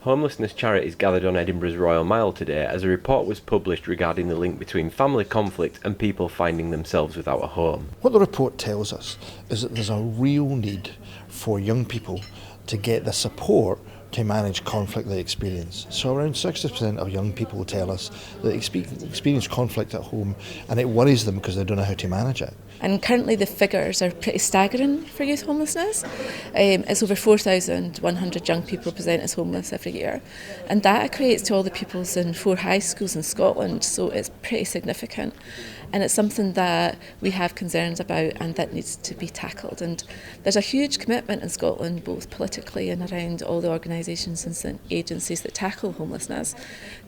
Homelessness charities gathered on Edinburgh's Royal Mile today as a report was published regarding the link between family conflict and people finding themselves without a home. What the report tells us is that there's a real need for young people to get the support to manage conflict they experience. So around 60% of young people tell us that they experience conflict at home and it worries them because they don't know how to manage it. And currently the figures are pretty staggering for youth homelessness. It's over 4,100 young people present as homeless every year. And that equates to all the pupils in 4 high schools in Scotland, so it's pretty significant. And it's something that we have concerns about and that needs to be tackled. And there's a huge commitment in Scotland, both politically and around all the organisations and agencies that tackle homelessness,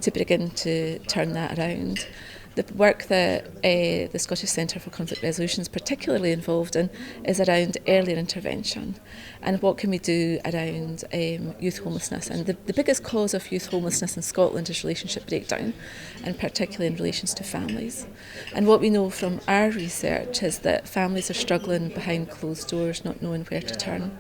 to begin to turn that around. The work that the Scottish Centre for Conflict Resolution is particularly involved in is around earlier intervention and what can we do around youth homelessness. And the biggest cause of youth homelessness in Scotland is relationship breakdown, and particularly in relations to families. And what we know from our research is that families are struggling behind closed doors, not knowing where to turn.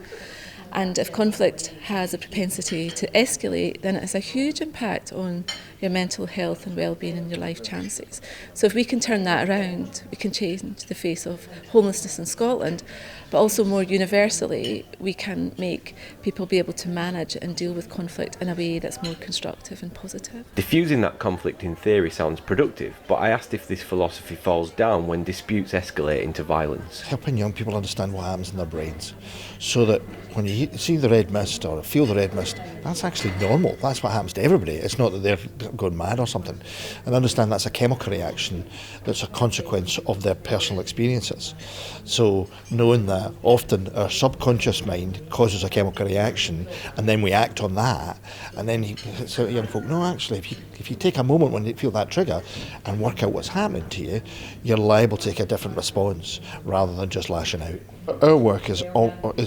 And if conflict has a propensity to escalate, then it has a huge impact on your mental health and well-being and your life chances. So if we can turn that around, we can change the face of homelessness in Scotland, but also more universally, we can make people be able to manage and deal with conflict in a way that's more constructive and positive. Diffusing that conflict in theory sounds productive, but I asked if this philosophy falls down when disputes escalate into violence. Helping young people understand what happens in their brains, so that when you see the red mist or feel the red mist, that's actually normal. That's what happens to everybody. It's not that they're going mad or something. And understand that's a chemical reaction that's a consequence of their personal experiences. So knowing that often our subconscious mind causes a chemical reaction and then we act on that, and then you say to young folk, no, actually, if you take a moment when you feel that trigger and work out what's happening to you, you're liable to take a different response rather than just lashing out. Our work is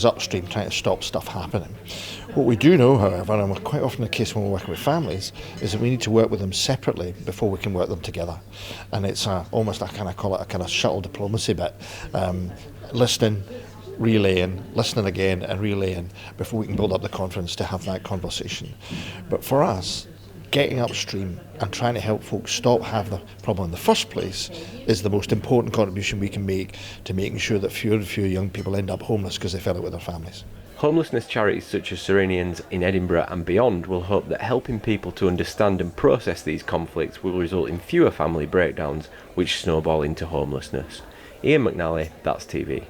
upstream, trying to stop stuff happening. What we do know, however, and quite often the case when we're working with families, is that we need to work with them separately before we can work them together. And it's almost, I call it a kind of shuttle diplomacy bit. Listening, relaying, listening again and relaying before we can build up the confidence to have that conversation. But for us, getting upstream and trying to help folks stop having the problem in the first place is the most important contribution we can make to making sure that fewer and fewer young people end up homeless because they fell out with their families. Homelessness charities such as Cyrenians in Edinburgh and beyond will hope that helping people to understand and process these conflicts will result in fewer family breakdowns which snowball into homelessness. Ian McNally, That's TV.